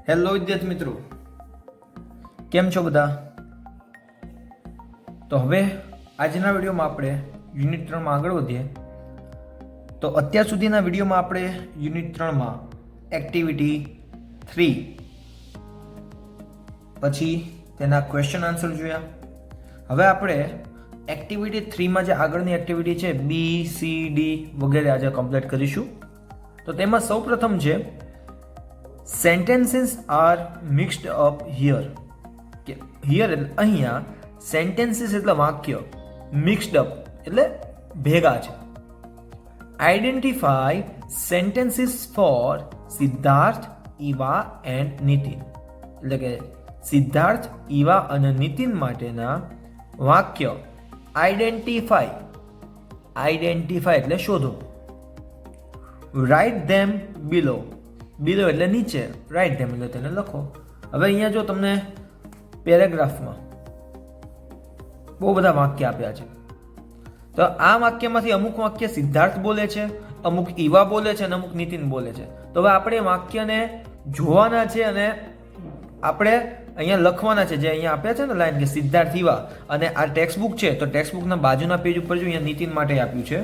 Hello વિદ્યાર્થી મિત્રો, કેમ છો બધા? તો હવે આજના વિડીયોમાં આપણે યુનિટ 3માં આગળ વધીએ. તો અત્યાર સુધીના વિડીયોમાં આપણે યુનિટ 3માં એક્ટિવિટી 3 પછી તેના ક્વેશ્ચન આન્સર જોયા. હવે આપણે એક્ટિવિટી 3માં જે આગળની એક્ટિવિટી છે બી, સી, ડી વગેરે આજે કમ્પ્લીટ કરીશું. તો તેમાં સૌપ્રથમ છે sentences are mixed up here. કે here એટલે અહીંયા sentences એટલે વાક્ય, mixed up એટલે ભેગા છે. Identify sentences for Siddharth, Eva and Nitin. એટલે કે સિદ્ધાર્થ, ઈવા અને નિતિન માટેના વાક્ય આઈડેન્ટિફાઈ એટલે શોધો. રાઇટ ધેમ બિલો એટલે નીચે, રાઇટ ધેમ એટલે તેને લખો. હવે અહીંયા જો તમને પેરેગ્રાફમાં બહુ બધા વાક્ય આપ્યા છે. તો આ વાક્યમાંથી અમુક વાક્ય સિદ્ધાર્થ બોલે છે, અમુક ઈવા બોલે છે અને અમુક નિતિન બોલે છે. તો હવે આપણે વાક્યને જોવાના છે અને આપણે અહીંયા લખવાના છે. જે અહીંયા આપ્યા છે ને લાઈન કે સિદ્ધાર્થ, ઈવા, અને આ ટેક્સ્ટ બુક છે તો ટેક્સ્ટ બુકના બાજુના પેજ ઉપર જો અહીંયા નિતિન માટે આપ્યું છે,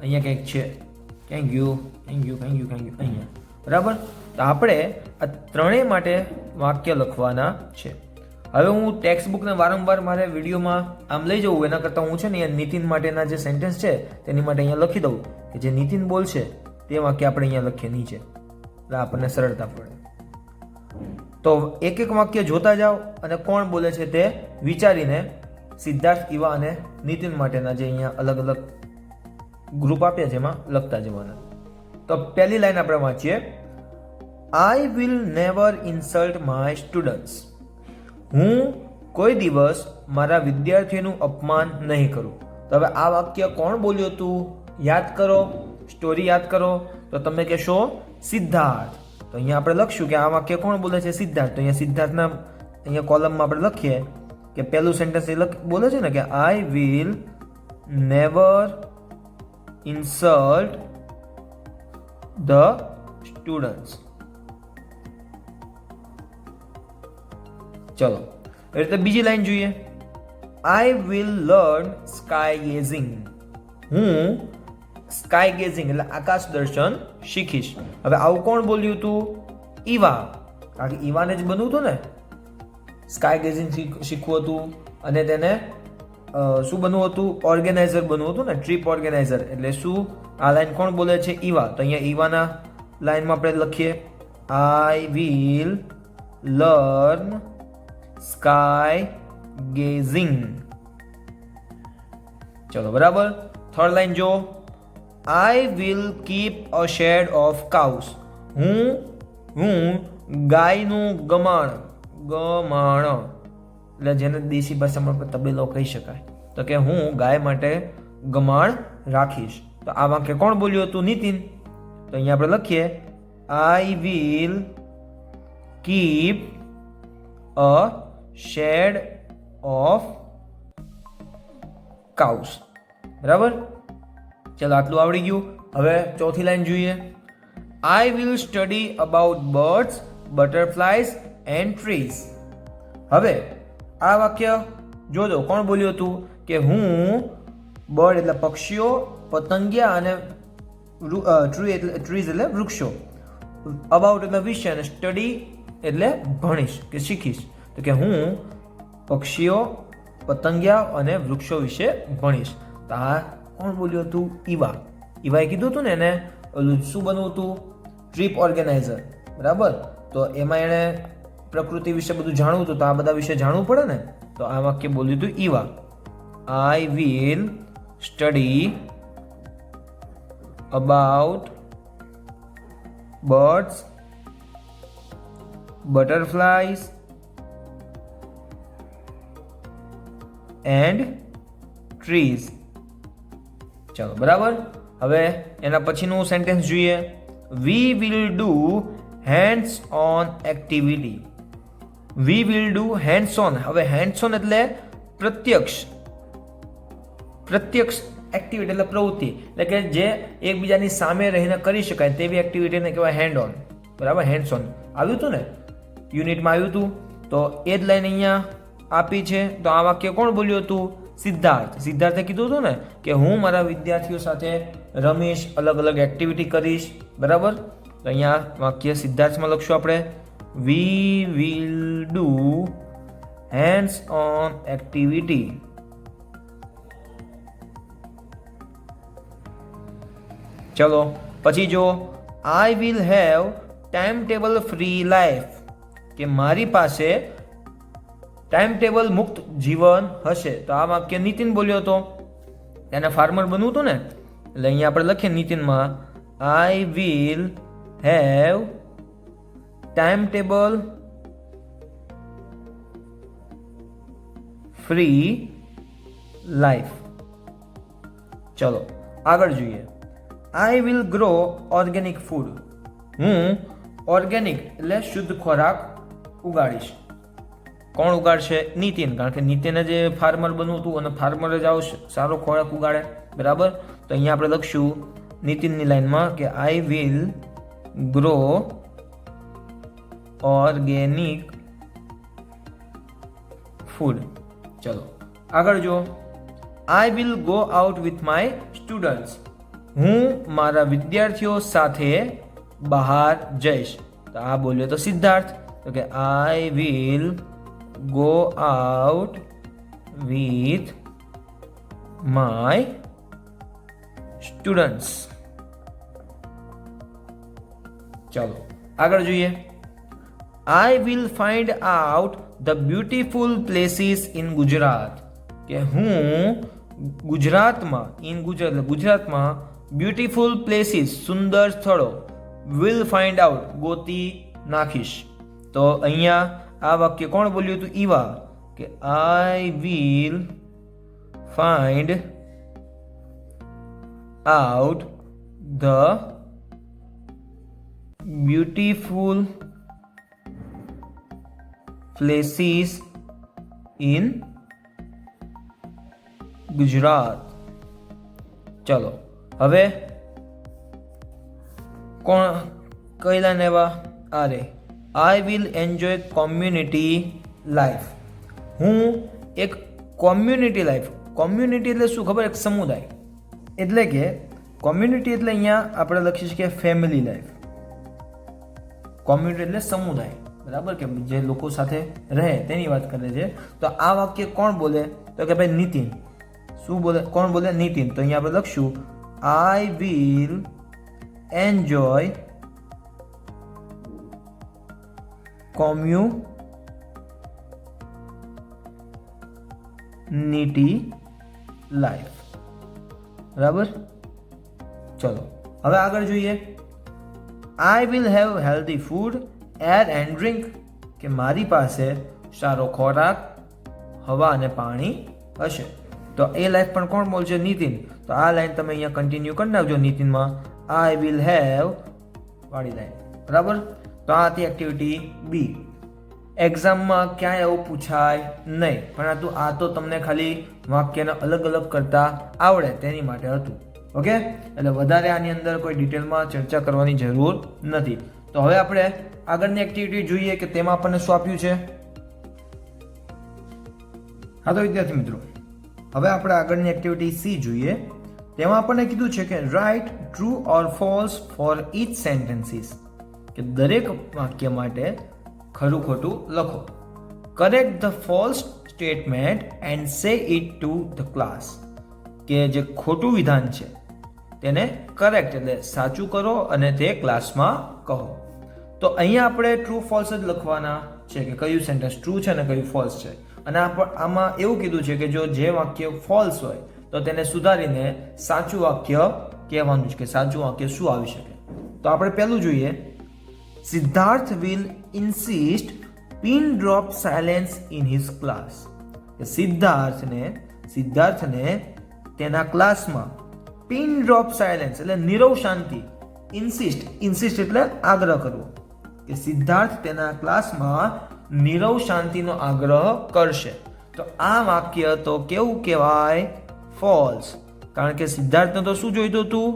અહીંયા કંઈક છે, થેન્ક યુ અહીંયા, બરાબર. તો આપણે આ ત્રણેય માટે વાક્ય લખવાના છે. હવે હું ટેક્સ્ટ બુકને વારંવાર મારે વિડીયોમાં આમ લઈ જવું એના કરતાં હું છે ને અહીંયા નિતિન માટેના જે સેન્ટેન્સ છે તેની માટે અહીંયા લખી દઉં કે જે નિતિન બોલશે તે વાક્ય આપણે અહીંયા લખીએ નીચે, એટલે આપણને સરળતા પડે. તો એક એક વાક્ય જોતા જાઓ અને કોણ બોલે છે તે વિચારીને સિદ્ધાર્થ, ઈવા અને નિતિન માટેના જે અહીંયા અલગ અલગ ગ્રુપ આપ્યા છે એમાં લખતા જવાના. તો પહેલી લાઈન આપણે વાંચીએ. I will never insult my students. હું કોઈ દિવસ મારા વિદ્યાર્થીઓનું અપમાન નહીં કરું. તો હવે આ વાક્ય કોણ બોલ્યું હતું યાદ કરો, સ્ટોરી યાદ કરો. તો તમે કહેશો સિદ્ધાર્થ. તો અહીંયા આપણે લખશું કે આ વાક્ય કોણ બોલે છે? સિદ્ધાર્થ. તો અહીંયા સિદ્ધાર્થના અહીંયા કોલમમાં આપણે લખીએ કે પહેલું સેન્ટેન્સ બોલે છે ને કે I will never insult the students. ચલો, એ રીતે બીજી લાઈન જોઈએ. I will learn sky gazing. હું સ્કાય ગેઝિંગ એટલે આકાશ દર્શન શીખીશ. હવે આવું કોણ બોલ્યું હતું? ઈવા. કારણ કે ઈવાને જ બનવું હતું ને, સ્કાય ગેઝિંગ શીખવું હતું અને તેને શું બનવું હતું? ઓર્ગેનાઇઝર બનવું હતું ને, ટ્રીપ ઓર્ગેનાઇઝર. એટલે શું? આ લાઈન કોણ બોલે છે? ઈવા. તો અહીંયા ઈવાના લાઈનમાં આપણે લખીએ I will learn sky gazing. ચલો, બરાબર. થર્ડ લાઈન જો. I will keep a shed of cows. હું ગાયનું ગમાણ એટલે જેને દેશી ભાષામાં તબેલો કહી શકાય, તો કે હું ગાય માટે ગમાણ રાખીશ. તો આ વાક્ય કોણ બોલ્યું હતું? નિતિન. તો અહીંયા આપણે લખીએ I will keep a shed of cows. બરાબર. ચલો, આટલું આવડી ગયું. હવે ચોથી લાઈન જોઈએ. I will study about birds, butterflies and trees. હવે આ વાક્ય જોજો કોણ બોલ્યું હતું કે હું બર્ડ એટલે પક્ષીઓ, પતંગિયા અને ટ્રીઝ એટલે વૃક્ષો, અબાઉટ એટલે વિશે અને સ્ટડી એટલે ભણીશ કે શીખીશ. તો કે હું પક્ષીઓ, પતંગિયા અને વૃક્ષો વિશે ભણીશ. તો આ કોણ બોલ્યું હતું? ઈવા. ઈવાએ કીધું હતું ને એને શું બનવું હતું? Trip organiser. બરાબર. તો એમાં એણે પ્રકૃતિ વિશે બધું જાણવું હતું, તો આ બધા વિશે જાણવું પડે ને. તો આ વાક્ય બોલ્યું હતું Eva. I will study about birds, butterflies and trees. ચાલો, બરાબર. હવે એના પછીનું સેન્ટેન્સ જોઈએ. We will do hands on activity. We will do hands on. હવે હેન્ડ્સ ઓન એટલે પ્રત્યક્ષ એક્ટિવિટી એટલે પ્રવૃત્તિ, એટલે કે જે એકબીજાની સામે રહીને કરી શકાય તેવી એક્ટિવિટીને કહેવાય હેન્ડ ઓન. બરાબર, હેન્ડ્સ ઓન આવ્યું હતું ને. યુનિટમાં આવ્યું હતું. તો એ જ લાઈન અહીંયા આપી છે. તો આ વાક્ય કોણ બોલ્યું હતું? સિદ્ધાર્થ. સિદ્ધાર્થે કીધું હતું ને કે હું મારા વિદ્યાર્થીઓ સાથે રમીશ, અલગ અલગ એક્ટિવિટી કરીશ. બરાબર. તો અહીંયા વાક્ય સિદ્ધાર્થમાં લખશું આપણે, we will do hands on activity. ચલો પછી જો I will have time table free life, કે મારી પાસે ટાઈમ ટેબલ મુક્ત જીવન હશે. તો આ વાક્ય નીતિન બોલ્યો હતો, એને ફાર્મર બનવું હતું ને, એટલે અહીંયા આપણે લખીએ નીતિનમાં, I will have time table free life. ચલો આગળ જોઈએ. I will grow organic food, હું ઓર્ગેનિક એટલે શુદ્ધ ખોરાક ઉગાડીશ. કોણ ઉગાડશે? નીતિન, કારણ કે નીતિને જે ફાર્મર બનવું હતું અને ફાર્મર જ આવો સારો ખોરાક ઉગાડે. બરાબર. તો અહીંયા આપણે લખશું નીતિનની લાઈનમાં કે આઈ વિલ ગ્રો ઓર્ગેનિક ફૂડ. ચલો આગળ જો, I will go out with my students, હું મારા વિદ્યાર્થીઓ સાથે બહાર જઈશ. તો આ બોલ્યો તો સિદ્ધાર્થ. તો કે I will go out with my students. ચાલો આગળ જોઈએ. I will find out the beautiful places in Gujarat, કે હું ગુજરાતમાં, ગુજરાતમાં બ્યુટીફુલ પ્લેસીસ સુંદર સ્થળો, વિલ ફાઇન્ડ આઉટ ગોતી નાખીશ. તો અહીંયા આ વાક્ય કોણ બોલ્યું હતું? ઈવા, કે I will find out the beautiful places in Gujarat. ચલો હવે કોણ કઈ લાઈન એવા? અરે I will enjoy community life, હું એક કોમ્યુનિટી લાઈફ, કોમ્યુનિટી એટલે શું ખબર? એક સમુદાય. એટલે કે કોમ્યુનિટી એટલે અહીંયા આપણે લખીશું કે ફેમિલી લાઈફ. કોમ્યુનિટી એટલે સમુદાય. બરાબર, કે જે લોકો સાથે રહે તેની વાત કરે છે. તો આ વાક્ય કોણ બોલે? તો કે ભાઈ નીતિન. શું બોલે? કોણ બોલે? નીતિન. તો અહીંયા આપણે લખશું I will enjoy community life. બરાબર. ચલો હવે આગળ જોઈએ. I will have healthy food, air and drink, કે મારી પાસે સારો ખોરાક, હવા અને પાણી હશે. તો એ લાઈફ પણ કોણ બોલશે? નીતિન. તો આ લાઈન તમે અહીંયા કન્ટિન્યુ કરી નાખજો નીતિનમાં, આઈ વિલ હેવ વાળી લાઈન. બરાબર. તો આ હતી એક્ટિવિટી બી. એક્ઝામમાં ક્યાંય એવું પૂછાય નહીં, પરંતુ આ તો તમને ખાલી વાક્યને અલગ અલગ કરતા આવડે તેની માટે હતું. ઓકે, એટલે વધારે આની અંદર કોઈ ડિટેલમાં ચર્ચા કરવાની જરૂર નથી. તો હવે આપણે આગળની એક્ટિવિટી જોઈએ કે તેમાં આપણને શું આપ્યું છે. હા તો વિદ્યાર્થી મિત્રો, હવે આપણે આગળની એક્ટિવિટી સી જોઈએ. તેમાં આપણને કીધું છે કે write true or false for each sentences, કે દરેક વાક્ય માટે ખરું ખોટું લખો. Correct the false statement and say it to the class, કે જે ખોટું વિધાન છે તેને કરેક્ટ એટલે સાચું કરો અને તે ક્લાસમાં કહો. તો અહીંયા આપણે ટ્રુ ફોલ્સ જ લખવાના છે કે કયું સેન્ટેન્સ ટ્રુ છે અને કયું ફોલ્સ છે. અને આમાં એવું કીધું છે કે જો જે વાક્ય ફોલ્સ હોય તો તેને સુધારીને સાચું વાક્ય કહેવાનું છે, કે સાચું વાક્ય શું આવી શકે. તો આપણે પહેલું જોઈએ. Siddharth will insist pin drop silence in his class, કે સિદ્ધાર્થને તેના ક્લાસમાં પિન ડ્રોપ સાયલેન્સ એટલે નીરવ શાંતિ, ઇન્સિસ્ટ એટલે આગ્રહ કરવો, કે સિદ્ધાર્થ તેના ક્લાસમાં નીરવ શાંતિનો આગ્રહ કરશે. તો આ વાક્ય તો કેવું કહેવાય? ફોલ્સ. કારણ કે સિદ્ધાર્થને તો શું જોઈતું હતું?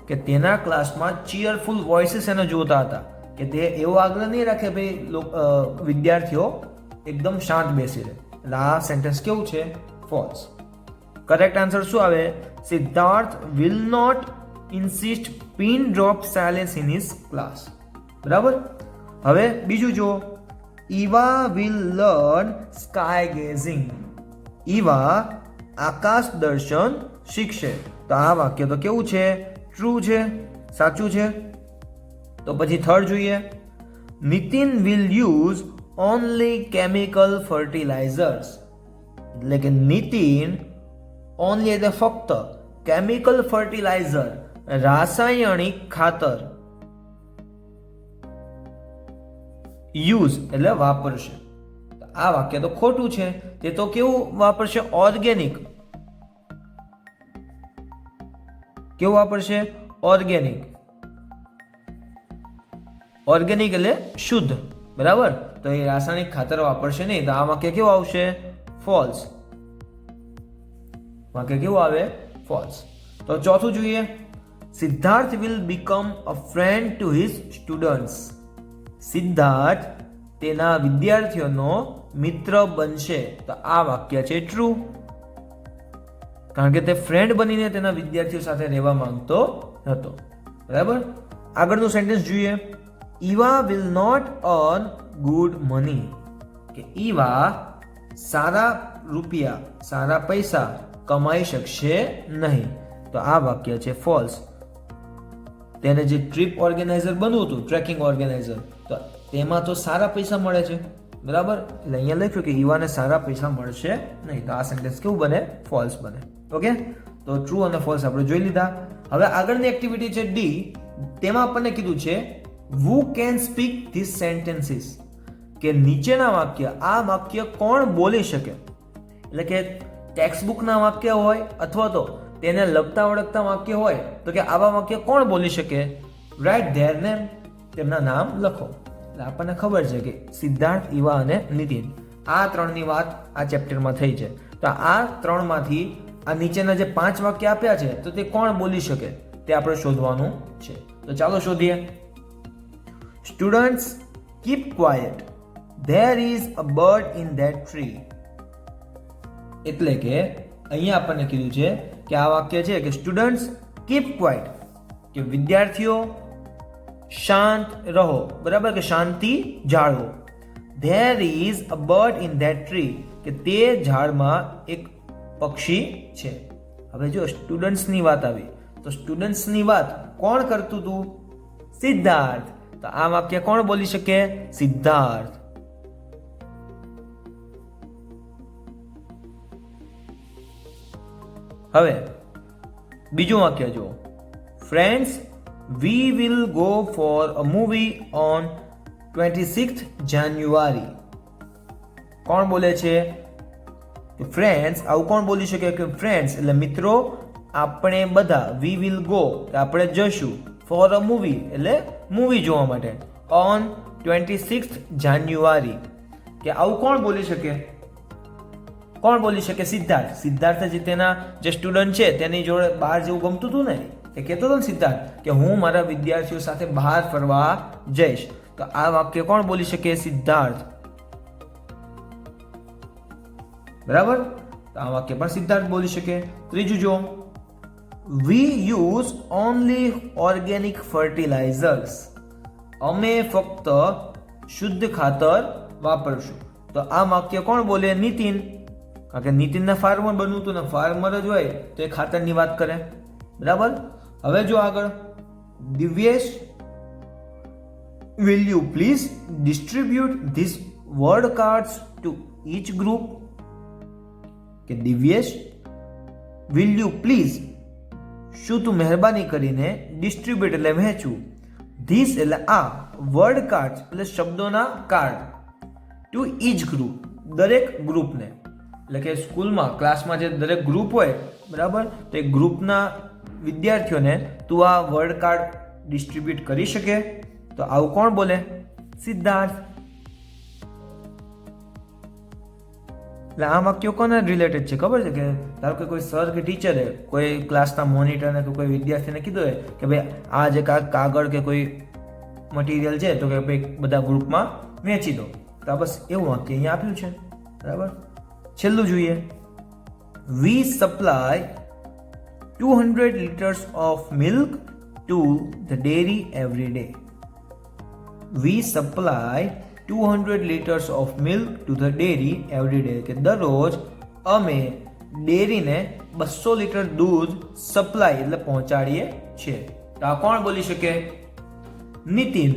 કે તેના ક્લાસમાં ચીયરફુલ વોઇસીસ એને જોતા હતા, કે તે એવો આગ્રહ નહીં રાખે ભાઈ વિદ્યાર્થીઓ એકદમ શાંત બેસી રહે. એટલે આ સેન્ટેન્સ કેવું છે? ફોલ્સ. કરેક્ટ આન્સર શું આવે? Siddharth will not insist pin drop silence in his class. બરાબર. હવે બીજું જો, Eva will learn sky gazing. Eva આકાશ દર્શન શીખશે. તો આ વાક્ય તો કેવું છે? ટ્રુ છે, સાચું છે. તો પછી થર્ડ જોઈએ, Nitin will use only chemical fertilisers. એટલે કે નિતિન ઓનલી એટલે ફક્ત કેમિકલ ફર્ટિલાઇઝર રાસાયણિક ખાતર યુઝ એટલે વાપરશે. આ વાક્ય તો ખોટું છે. તે તો કેવું વાપરશે? ઓર્ગેનિક. કેવું વાપરશે? ઓર્ગેનિક. ઓર્ગેનિક એટલે શુદ્ધ. બરાબર. તો એ રાસાયણિક ખાતર વાપરશે નહીં. તો આ વાક્ય કેવું આવશે? ફોલ્સ. વાક્ય કેવું આવે? ફોલ્સ. તો ચોથું જોઈએ, Siddharth will become a friend to his students. Siddharth તેના વિદ્યાર્થીઓનો મિત્ર બનશે. તો આ વાક્ય છે ટ્રુ, કારણ કે તે ફ્રેન્ડ બનીને તેના વિદ્યાર્થીઓ સાથે રહેવા માંગતો હતો. બરાબર. આગળનું સેન્ટેન્સ જોઈએ, Eva will not earn good money. કે ઈવા સારા રૂપિયા, સારા પૈસા કમાઈ શકશે નહીં. તો આ વાક્ય છે ફોલ્સ. તેને જે ટ્રીપ ઓર્ગેનાઇઝર બનવું હતું, ટ્રેકિંગ ઓર્ગેનાઇઝર, તો તેમાં તો સારા પૈસા મળે છે. બરાબર. એટલે અહીંયા લખ્યું કે ઈવાને સારા પૈસા મળશે નહીં. તો આ સેન્ટેન્સ કેવું બને? ફોલ્સ બને. ઓકે. તો ટ્રુ અને ફોલ્સ આપણે જોઈ લીધા. હવે આગળની એક્ટિવિટી છે ડી. તેમાં આપણને કીધું છે who can speak these sentences. કે નીચેના વાક્ય, આ વાક્ય કોણ બોલી શકે? એટલે કે ટેક્સ્ટ બુકના વાક્ય હોય અથવા તો તેને લગતા વળગતા વાક્ય હોય, તો કે આવા વાક્ય કોણ બોલી શકે? Write their name. તેમના નામ લખો. એટલે આપણને ખબર છે કે સિદ્ધાર્થ, ઈવા અને નિતિન, આ ત્રણની વાત આ ચેપ્ટરમાં થઈ છે. તો આ ત્રણમાંથી આ નીચેના જે 5 વાક્ય આપ્યા છે, તો તે કોણ બોલી શકે તે આપણે શોધવાનું છે. તો ચાલો શોધીએ. Students keep quiet, there is a bird in that tree. એટલે કે અહીંયા આપણને કીધું છે કે આ વાક્ય છે કે સ્ટુડન્ટ્સ કીપ ક્વાઇટ, કે વિદ્યાર્થીઓ શાંત રહો. બરાબર. કે શાંતિ જાળવો. There is a bird in that tree. કે તે ઝાડમાં એક પક્ષી છે. હવે જો સ્ટુડન્ટ્સની વાત આવી, તો સ્ટુડન્ટ્સની વાત કોણ કરતું હતું? સિદ્ધાર્થ. તો આ વાક્ય કોણ બોલી શકે? સિદ્ધાર્થ. હવે બીજું વાક્ય જુઓ, friends we will go for a movie on 26th જાન્યુઆરી. કોણ બોલે છે? ફ્રેન્ડ્સ. આવું કોણ બોલી શકે? કે ફ્રેન્ડ્સ એટલે મિત્રો, આપણે બધા. વી વિલ ગો, આપણે જશું. ફોર અ મૂવી એટલે મૂવી જોવા માટે. ઓન 26th જાન્યુઆરી. કે આવું કોણ બોલી શકે? કોણ બોલી શકે? સિદ્ધાર્થ. સિદ્ધાર્થ જે તેના જે સ્ટુડન્ટ છે તેની જોડે બહાર જેવું ગમતું હતું ને, એ કહેતો હતો ને સિદ્ધાર્થ કે હું મારા વિદ્યાર્થીઓ સાથે બહાર ફરવા જઈશ. તો આ વાક્ય કોણ બોલી શકે? સિદ્ધાર્થ. બરાબર. તો આ વાક્ય પણ સિદ્ધાર્થ બોલી શકે. ત્રીજું જો, we use only organic fertilisers. અમે ફક્ત શુદ્ધ ખાતર વાપરશું. તો આ વાક્ય કોણ બોલે? નિતિન. કારણ કે નિતિનને ફાર્મર બનવું હતું ને, ફાર્મર જ હોય તો એ ખાતરની વાત કરે. બરાબર. હવે જો આગળ, Divyesh will you please distribute these word cards to each group. કે દિવ્યેશ, will you please, શું તું મહેરબાની કરીને, ડિસ્ટ્રીબ્યુટ એટલે વહેંચવું, ધીસ એટલે આ, વર્ડ કાર્ડ એટલે શબ્દોના કાર્ડ, ટુ ઈચ ગ્રુપ દરેક ગ્રુપને. એટલે કે સ્કૂલમાં, ક્લાસમાં જે દરેક ગ્રુપ હોય, બરાબર, તો એ ગ્રુપના વિદ્યાર્થીઓને તું આ વર્ડ કાર્ડ ડિસ્ટ્રીબ્યુટ કરી શકે. તો આવું કોણ બોલે? સિદ્ધાર્થ. એટલે આ વાક્યો કોને રિલેટેડ છે ખબર છે? કે ધારો કે કોઈ સર કે ટીચરે કોઈ ક્લાસના મોનિટરને કે કોઈ વિદ્યાર્થીને કીધું હોય કે ભાઈ આ જે કાગળ કે કોઈ મટીરિયલ છે તો કે ભાઈ બધા ગ્રુપમાં વેચી દો. તો બસ એવું વાક્ય અહીંયા આપ્યું છે. બરાબર. છેલ્લું જોઈએ. વી supply 200 liters of milk to the dairy every day. We supply 200 liters of milk to the dairy every day. કે દરરોજ અમે ડેરીને 200 લીટર દૂધ સપ્લાય એટલે પહોંચાડીએ છીએ. તો આ કોણ બોલી શકે? નીતિન.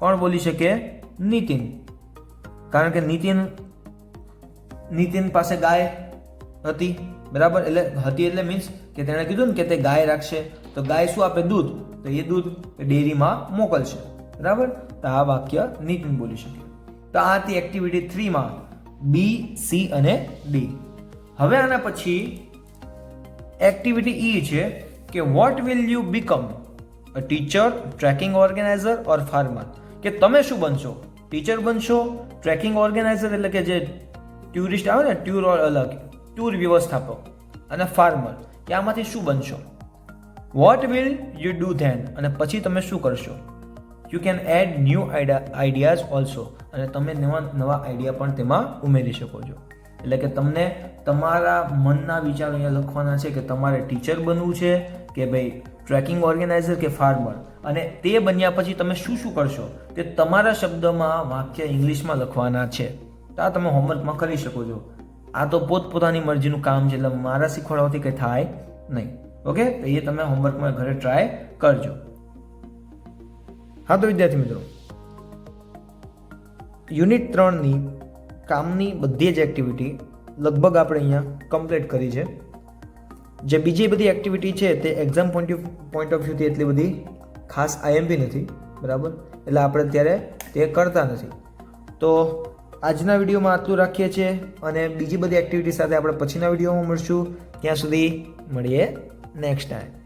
કોણ બોલી શકે? નીતિન. કારણ કે નીતિન પાસે ગાય હતી. બરાબર. એટલે મીન્સ કે તેણે કીધું ને કે તે ગાય રાખશે તો ગાય શું આપે? દૂધ. તો એ દૂધ ડેરીમાં મોકલશે. બરાબર. તો આ વાક્ય નીતિન બોલી શકે. તો આ હતી એક્ટિવિટી 3 માં બી, સી અને ડી. હવે આના પછી એક્ટિવિટી ઈ છે કે what will you become? A teacher, trekking organiser or farmer. કે તમે શું બનશો? ટીચર બનશો, ટ્રેકિંગ ઓર્ગેનાઇઝર એટલે કે જે ટુરિસ્ટ આવે ને, ટૂર વ્યવસ્થાપક, અને ફાર્મર, કે આમાંથી શું બનશો? What will you do then? અને પછી તમે શું કરશો? You can add new ideas also. અને તમે નવા આઈડિયા પણ તેમાં ઉમેરી શકો છો. એટલે કે તમને તમારા મનના વિચારો અહીંયા લખવાના છે કે તમારે ટીચર બનવું છે કે ભાઈ ટ્રેકિંગ ઓર્ગેનાઇઝર કે ફાર્મર, અને તે બન્યા પછી તમે શું શું કરશો તે તમારા શબ્દમાં વાક્ય ઇંગ્લિશમાં લખવાના છે. તો આ તમે હોમવર્કમાં કરી શકો છો. આ તો પોતપોતાની મરજીનું કામ છે, એટલે મારા શીખવાડવાથી કંઈ થાય નહીં. ઓકે, તો એ તમે હોમવર્કમાં ઘરે ટ્રાય કરજો. હા, તો વિદ્યાર્થી મિત્રો, યુનિટ 3ની કામની બધી જ એક્ટિવિટી લગભગ આપણે અહીંયા કમ્પ્લીટ કરી છે. જે બીજી બધી એક્ટિવિટી છે તે એક્ઝામ પોઈન્ટ ઓફ વ્યૂથી એટલી બધી ખાસ આઈએમપી નથી. બરાબર. એટલે આપણે અત્યારે તે કરતા નથી. તો આજના વિડીયોમાં આટલું રાખીએ છીએ અને બીજી બધી એક્ટિવિટી સાથે આપણે પછીના વિડીયોમાં મળશું. ત્યાં સુધી મળીએ નેક્સ્ટ ટાઈમ.